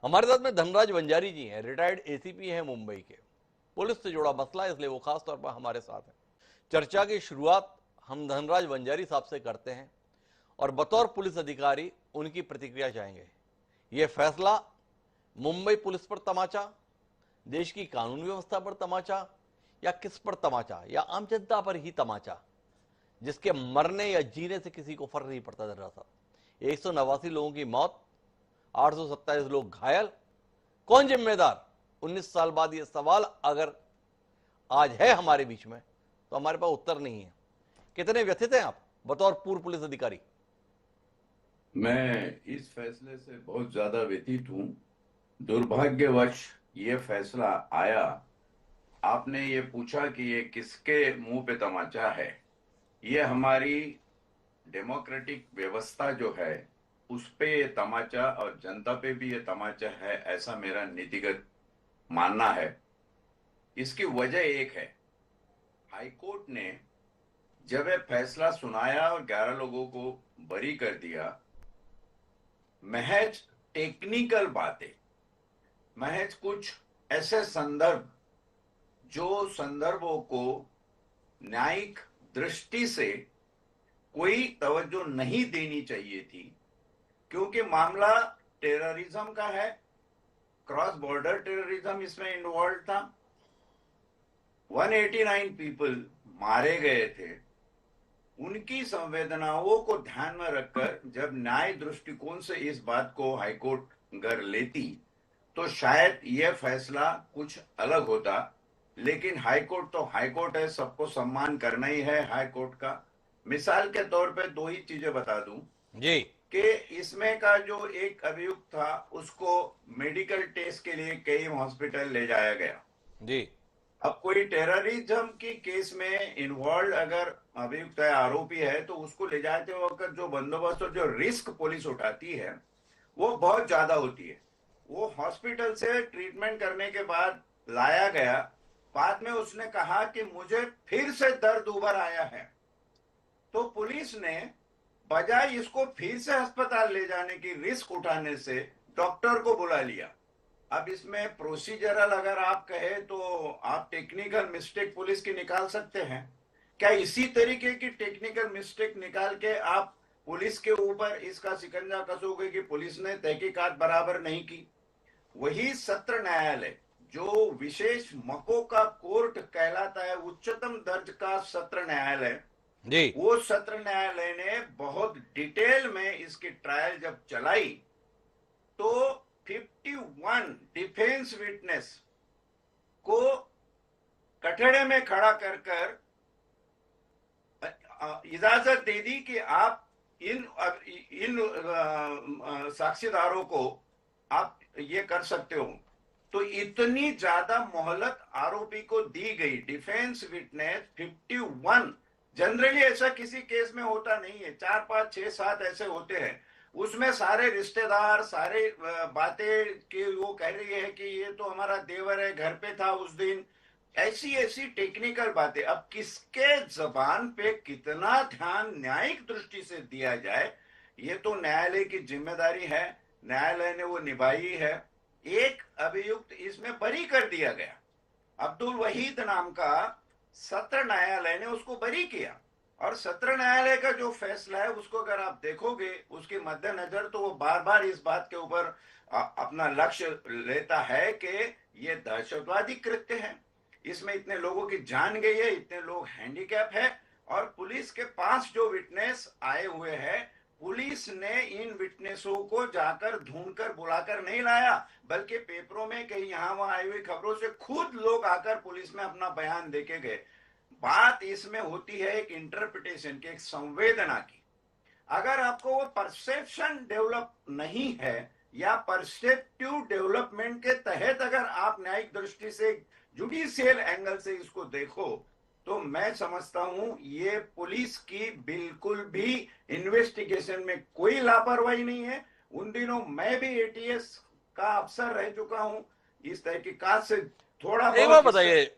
हमारे साथ में धनराज वंजारी जी हैं, रिटायर्ड एसीपी हैं मुंबई के। पुलिस से जुड़ा मसला है, इसलिए वो खास तौर पर हमारे साथ हैं। चर्चा की शुरुआत हम धनराज वंजारी साहब से करते हैं और बतौर पुलिस अधिकारी उनकी प्रतिक्रिया चाहेंगे। ये फैसला मुंबई पुलिस पर तमाचा, देश की कानून व्यवस्था पर तमाचा, या किस पर तमाचा, या आम जनता पर ही तमाचा, जिसके मरने या जीने से किसी को फर्क नहीं पड़ता। धनराज साहब, 189 लोगों की मौत, 827 लोग घायल, कौन जिम्मेदार? 19 साल बाद यह सवाल अगर आज है हमारे बीच में तो हमारे पास उत्तर नहीं है। कितने व्यथित हैं आप बतौर पूर्व पुलिस अधिकारी? मैं इस फैसले से बहुत ज्यादा व्यथित हूं। दुर्भाग्यवश ये फैसला आया। आपने ये पूछा कि ये किसके मुंह पे तमाचा है। ये हमारी डेमोक्रेटिक व्यवस्था जो है उस पे ये तमाचा और जनता पे भी ये तमाचा है, ऐसा मेरा नीतिगत मानना है। इसकी वजह एक है, हाईकोर्ट ने जब ये फैसला सुनाया और 11 लोगों को बरी कर दिया, महज टेक्निकल बातें, महज कुछ ऐसे संदर्भ जो संदर्भों को न्यायिक दृष्टि से कोई तवज्जो नहीं देनी चाहिए थी, क्योंकि मामला टेररिज्म का है, क्रॉस बॉर्डर टेररिज्म इसमें इन्वॉल्व था। 189 पीपल मारे गए थे। उनकी संवेदनाओं को ध्यान में रखकर जब न्याय दृष्टिकोण से इस बात को हाईकोर्ट अगर लेती तो शायद यह फैसला कुछ अलग होता। लेकिन हाईकोर्ट तो हाईकोर्ट है, सबको सम्मान करना ही है हाईकोर्ट का। मिसाल के तौर पे दो ही चीजें बता दूं जी कि इसमें का जो एक अभियुक्त था उसको मेडिकल टेस्ट के लिए कई हॉस्पिटल ले जाया गया जी। अब कोई टेररिज्म की केस में इन्वॉल्व अगर अभियुक्त है, आरोपी है, तो उसको ले जाते वक्त जो बंदोबस्त और जो रिस्क पुलिस उठाती है वो बहुत ज्यादा होती है। वो हॉस्पिटल से ट्रीटमेंट करने के बाद लाया गया, बाद में उसने कहा कि मुझे फिर से दर्द उभर आया है, तो पुलिस ने बजाय इसको फिर से अस्पताल ले जाने की रिस्क उठाने से डॉक्टर को बुला लिया। अब इसमें प्रोसीजरल अगर आप कहे तो आप टेक्निकल मिस्टेक पुलिस की निकाल सकते हैं क्या? इसी तरीके की टेक्निकल मिस्टेक निकाल के आप पुलिस के ऊपर इसका शिकंजा कसोगे कि पुलिस ने तहकीकात बराबर नहीं की? वही सत्र न्यायालय जो विशेष मको का कोर्ट कहलाता है, उच्चतम दर्ज का सत्र न्यायालय जी। वो सत्र न्यायालय ने बहुत डिटेल में इसकी ट्रायल जब चलाई तो 51 डिफेंस विटनेस को कटड़े में खड़ा कर कर इजाजत दे दी कि आप इन साक्षीदारों को आप ये कर सकते हो। तो इतनी ज्यादा मोहलत आरोपी को दी गई। डिफेंस विटनेस 51, जनरली ऐसा किसी केस में होता नहीं है, 4, 5, 6, 7 ऐसे होते हैं। उसमें सारे रिश्तेदार सारे बातें कि वो कह रही है कि ये तो हमारा देवर है, घर पे था उस दिन, ऐसी ऐसी टेक्निकल बातें। अब किसके जबान पे कितना ध्यान न्यायिक दृष्टि से दिया जाए, ये तो न्यायालय की जिम्मेदारी है, न्यायालय ने वो निभाई है। एक अभियुक्त इसमें बरी कर दिया गया, अब्दुल वहीद नाम का, सत्र न्यायालय ने उसको बरी किया। और सत्र न्यायालय का जो फैसला है उसको अगर आप देखोगे उसके मद्देनजर, तो वो बार बार इस बात के ऊपर अपना लक्ष्य लेता है कि ये दहशतवादी कृत्य है, इसमें इतने लोगों की जान गई है, इतने लोग हैंडीकैप है। और पुलिस के पास जो विटनेस आए हुए हैं, पुलिस ने इन विटनेसों को जाकर ढूंढकर बुलाकर नहीं लाया, बल्कि पेपरों में कहीं यहां वहां आई हुई खबरों से खुद लोग आकर पुलिस में अपना बयान देके गए। बात इसमें होती है एक इंटरप्रिटेशन की, एक संवेदना की। अगर आपको वो परसेप्शन डेवलप नहीं है या परसेप्टिव डेवलपमेंट के तहत अगर आप न्यायिक दृष्टि से जुडिशियल एंगल से इसको देखो, तो मैं समझता हूं ये पुलिस की बिल्कुल भी इन्वेस्टिगेशन में कोई लापरवाही नहीं है। उन दिनों मैं भी एटीएस का अफसर रह चुका हूं, इस तहकीकात से थोड़ा एक बार बहुत बताइए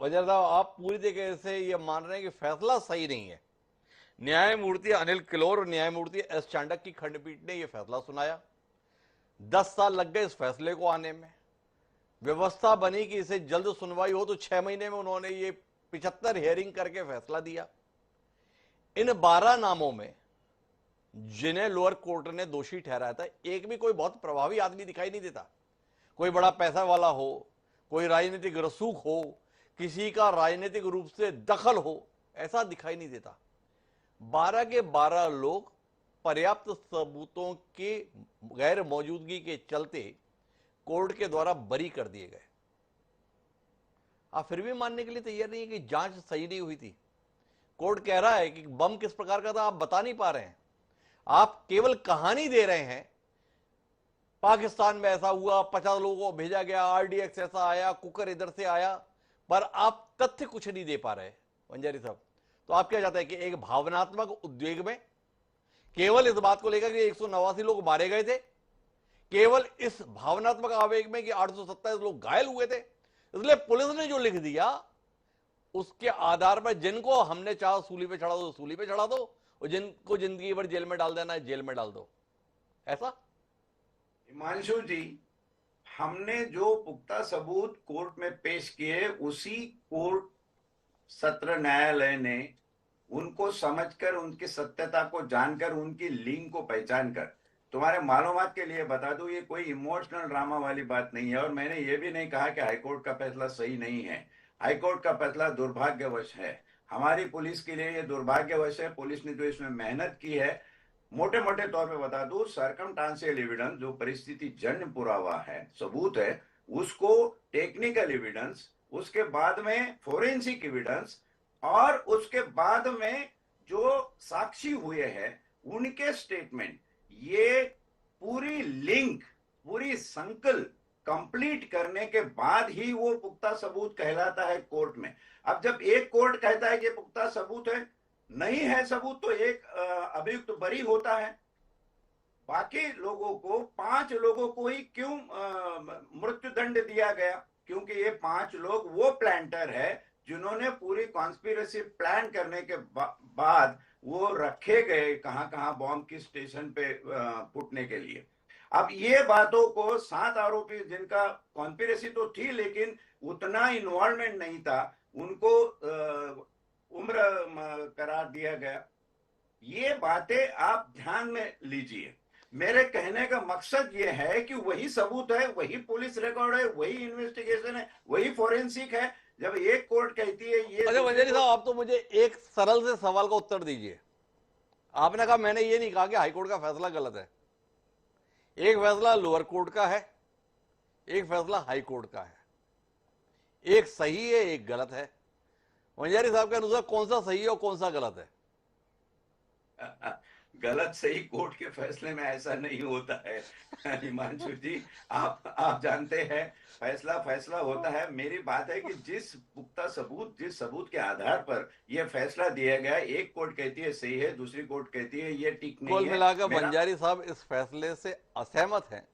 वजीर साहब, आप पूरी तरीके से ये मान रहे हैं कि फैसला सही नहीं है? न्यायमूर्ति अनिल किलोर और न्यायमूर्ति एस चांडक की खंडपीठ ने यह फैसला सुनाया। 10 साल लग गए इस फैसले को आने में। व्यवस्था बनी कि इसे जल्द सुनवाई हो, तो 6 महीने में उन्होंने ये 75 हियरिंग करके फैसला दिया। इन 12 नामों में जिन्हें लोअर कोर्ट ने दोषी ठहराया था, एक भी कोई बहुत प्रभावी आदमी दिखाई नहीं देता। कोई बड़ा पैसा वाला हो, कोई राजनीतिक रसूख हो, किसी का राजनीतिक रूप से दखल हो, ऐसा दिखाई नहीं देता। 12 के 12 लोग पर्याप्त सबूतों की गैर मौजूदगी के चलते कोर्ट के द्वारा बरी कर दिए गए। आप फिर भी मानने के लिए तैयार नहीं है कि जांच सही नहीं हुई थी। कोर्ट कह रहा है कि बम किस प्रकार का था आप बता नहीं पा रहे हैं, आप केवल कहानी दे रहे हैं। पाकिस्तान में ऐसा हुआ, 50 लोगों को भेजा गया, आरडीएक्स ऐसा आया, कुकर इधर से आया, पर आप तथ्य कुछ नहीं दे पा रहे वंजारी साहब। तो आप क्या चाहते हैं कि एक भावनात्मक उद्वेग में केवल इस बात को लेकर कि 189 लोग मारे गए थे, केवल इस भावनात्मक आवेग में कि 827 लोग घायल हुए थे, इसलिए पुलिस ने जो लिख दिया उसके आधार पर जिनको हमने चाहा सूली पे चढ़ा दो सूली पे चढ़ा दो, और जिनको जिंदगी भर जेल में डाल देना है जेल में डाल दो, ऐसा। हिमांशु जी, हमने जो पुख्ता सबूत कोर्ट में पेश किए, उसी कोर्ट सत्र न्यायालय ने उनको समझकर, उनकी सत्यता को जानकर, उनकी लिंक को पहचान कर, तुम्हारे मालूमात के लिए बता दूं, ये कोई इमोशनल ड्रामा वाली बात नहीं है। और मैंने ये भी नहीं कहा कि हाईकोर्ट का फैसला सही नहीं है। हाईकोर्ट का फैसला दुर्भाग्यवश है, हमारी पुलिस के लिए ये दुर्भाग्यवश है। पुलिस ने जो इसमें मेहनत की है, मोटे मोटे तौर पे बता दूं, सर्कमस्टेंशियल एविडेंस, जो परिस्थिति जन्य पुरावा है, सबूत है, उसको टेक्निकल एविडेंस, उसके बाद में फोरेंसिक एविडेंस, और उसके बाद में जो साक्षी हुए हैं उनके स्टेटमेंट, ये पूरी लिंक, पूरी संकल कंप्लीट करने के बाद ही वो पुख्ता सबूत कहलाता है कोर्ट में। अब जब एक कोर्ट कहता है कि पुख्ता सबूत है, नहीं है सबूत, तो एक अभियुक्त बरी होता है। बाकी लोगों को, 5 लोगों को ही क्यों मृत्यु दंड दिया गया? क्योंकि ये 5 लोग वो प्लांटर है जिन्होंने पूरी कॉन्स्पिरेसी प्लान करने के बाद वो रखे गए कहां कहां बॉम्ब किस स्टेशन पे फूटने के लिए। अब ये बातों को 7 आरोपी जिनका कॉन्स्पिरेसी तो थी लेकिन उतना इन्वॉल्वमेंट नहीं था, उनको उम्र करार दिया गया। ये बातें आप ध्यान में लीजिए। मेरे कहने का मकसद ये है कि वही सबूत है, वही पुलिस रिकॉर्ड है, वही इन्वेस्टिगेशन है, वही फोरेंसिक है। जब एक कोर्ट कहती है ये, अच्छा वंजारी साहब, आप तो मुझे एक सरल से सवाल का उत्तर दीजिए। आपने कहा, मैंने ये नहीं कहा कि हाईकोर्ट का फैसला गलत है। एक फैसला लोअर कोर्ट का है, एक फैसला हाई कोर्ट का है, एक सही है एक गलत है। वंजारी साहब के अनुसार कौन सा सही है और कौन सा गलत है? गलत सही कोर्ट के फैसले में ऐसा नहीं होता है हिमांशु जी, आप जानते हैं फैसला फैसला होता है। मेरी बात है कि जिस पुख्ता सबूत, जिस सबूत के आधार पर यह फैसला दिया गया, एक कोर्ट कहती है सही है, दूसरी कोर्ट कहती है ये ठीक नहीं है। कुल मिलाकर वंजारी साहब इस फैसले से असहमत हैं,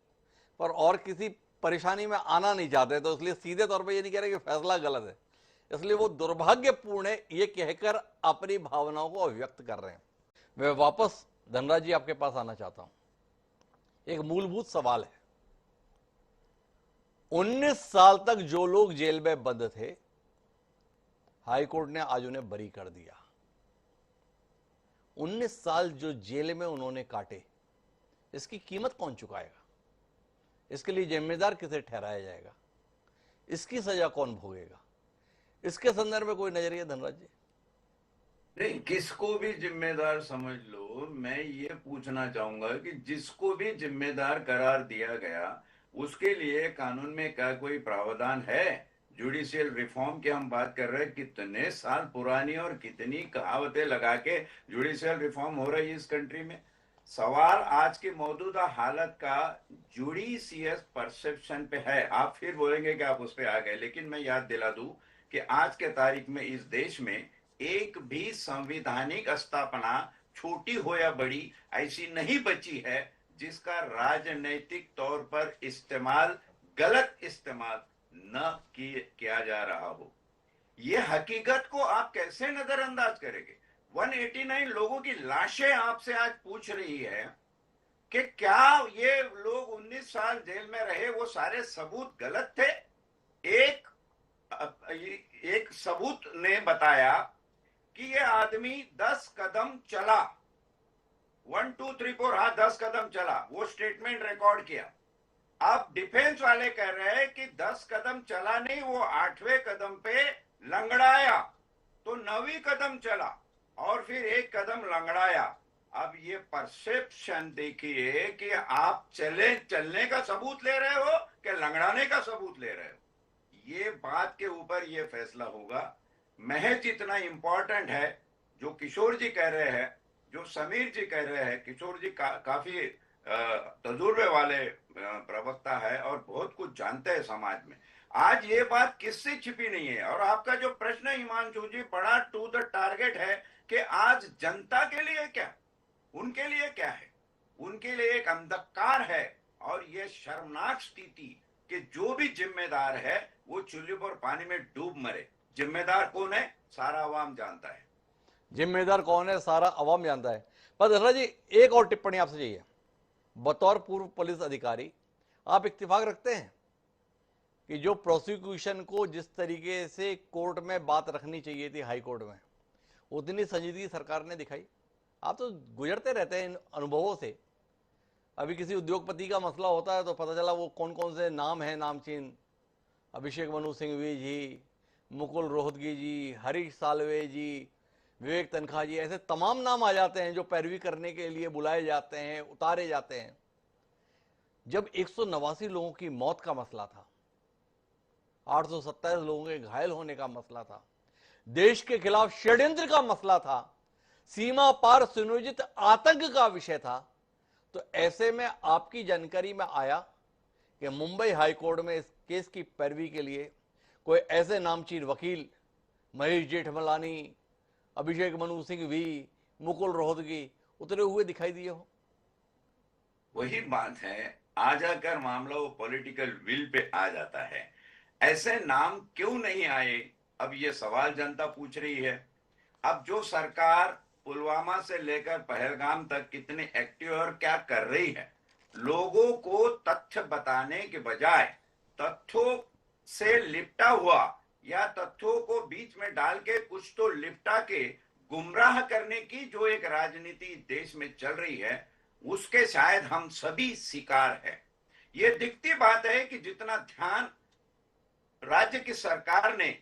पर और किसी परेशानी में आना नहीं चाहते, तो इसलिए सीधे तौर पर ये नहीं कह रहे कि फैसला गलत है, इसलिए वो दुर्भाग्यपूर्ण है ये कहकर अपनी भावनाओं को अभिव्यक्त कर रहे हैं। मैं वापस धनराज जी आपके पास आना चाहता हूं। एक मूलभूत सवाल है, 19 साल तक जो लोग जेल में बंद थे, हाईकोर्ट ने आज उन्हें बरी कर दिया। 19 साल जो जेल में उन्होंने काटे, इसकी कीमत कौन चुकाएगा? इसके लिए जिम्मेदार किसे ठहराया जाएगा? इसकी सजा कौन भोगेगा? इसके संदर्भ में कोई नजरिया धनराज जी? नहीं, किसको भी जिम्मेदार समझ लो, मैं ये पूछना चाहूंगा कि जिसको भी जिम्मेदार करार दिया गया, उसके लिए कानून में क्या कोई प्रावधान है? जुडिशियल रिफॉर्म की हम बात कर रहे हैं, कितने साल पुरानी और कितनी कहावतें लगा के जुडिशियल रिफॉर्म हो रही है इस कंट्री में। सवाल आज की मौजूदा हालत का जुडिशियस परसेप्शन पे है। आप फिर बोलेंगे कि आप उस पर आ गए, लेकिन मैं याद दिला दूं कि आज के तारीख में इस देश में एक भी संवैधानिक स्थापना, छोटी हो या बड़ी, ऐसी नहीं बची है जिसका राजनैतिक तौर पर इस्तेमाल, गलत इस्तेमाल न किया जा रहा हो। यह हकीकत को आप कैसे नजरअंदाज करेंगे? 189 लोगों की लाशें आपसे आज पूछ रही है कि क्या ये लोग 19 साल जेल में रहे वो सारे सबूत गलत थे। एक एक सबूत ने बताया कि ये आदमी 10 कदम चला, 1 2 3 4, हाँ 10 कदम चला, वो स्टेटमेंट रिकॉर्ड किया। अब डिफेंस वाले कह रहे हैं कि 10 कदम चला नहीं, वो 8वें कदम पे लंगड़ाया, तो 9वीं कदम चला और फिर 1 कदम लंगड़ाया। अब ये परसेप्शन देखिए कि आप चलने का सबूत ले रहे हो कि लंगड़ाने का सबूत ले रहे हो। ये बात के ऊपर ये फैसला होगा। महज इतना इंपॉर्टेंट है जो किशोर जी कह रहे हैं, जो समीर जी कह रहे हैं। किशोर जी काफी तजुर्बे वाले प्रवक्ता है और बहुत कुछ जानते हैं समाज में। आज ये बात किससे छिपी नहीं है। और आपका जो प्रश्न है हिमांशु जी, बड़ा टू द टारगेट है कि आज जनता के लिए क्या, उनके लिए क्या है। उनके लिए एक अंधकार है और ये शर्मनाक स्थिति कि जो भी जिम्मेदार है वो चूल्हे पर पानी में डूब मरे। जिम्मेदार कौन है, सारा अवाम जानता है। जिम्मेदार कौन है, सारा अवाम जानता है। पर धनराज जी, एक और टिप्पणी आपसे चाहिए। बतौर पूर्व पुलिस अधिकारी आप इत्तेफाक रखते हैं कि जो प्रोसिक्यूशन को जिस तरीके से कोर्ट में बात रखनी चाहिए थी हाई कोर्ट में, उतनी संजीदगी सरकार ने दिखाई? आप तो गुजरते रहते हैं इन अनुभवों से। अभी किसी उद्योगपति का मसला होता है तो पता चला वो कौन कौन से नाम हैं नामचीन, अभिषेक मनु सिंघवी जी, मुकुल रोहतगी जी, हरीश साल्वे जी, विवेक तनखा जी, ऐसे तमाम नाम आ जाते हैं जो पैरवी करने के लिए बुलाए जाते हैं, उतारे जाते हैं। जब 189 लोगों की मौत का मसला था, 827 लोगों के घायल होने का मसला था, देश के खिलाफ षड्यंत्र का मसला था, सीमा पार सुनियोजित आतंक का विषय था, तो ऐसे में आपकी जानकारी में आया कि मुंबई हाई कोर्ट में इस केस की पैरवी के लिए कोई ऐसे नामचीन वकील महेश जेठमलानी, अभिषेक मनु सिंघवी, मुकुल रोहतगी उतरे हुए दिखाई दिए हो? वही बात है, आ जाकर मामला वो पॉलिटिकल विल पे आ जाता है। ऐसे नाम क्यों नहीं आए, अब ये सवाल जनता पूछ रही है। अब जो सरकार पुलवामा से लेकर पहलगाम तक कितनी एक्टिव और क्या कर रही है, लोगों को तथ्य बताने के बजाय तथ्यों से लिपटा हुआ या तथ्यों को बीच में डाल के कुछ तो लिपटा के गुमराह करने की जो एक राजनीति देश में चल रही है, उसके शायद हम सभी शिकार हैं। ये दिखती बात है कि जितना ध्यान राज्य की सरकार ने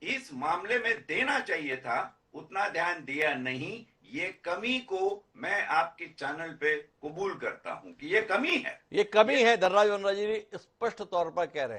इस मामले में देना चाहिए था, उतना ध्यान दिया नहीं। ये कमी को मैं आपके चैनल पे कबूल करता हूं कि ये कमी है। ये कमी है, धनराज वनराज जी स्पष्ट तौर पर कह रहे हैं।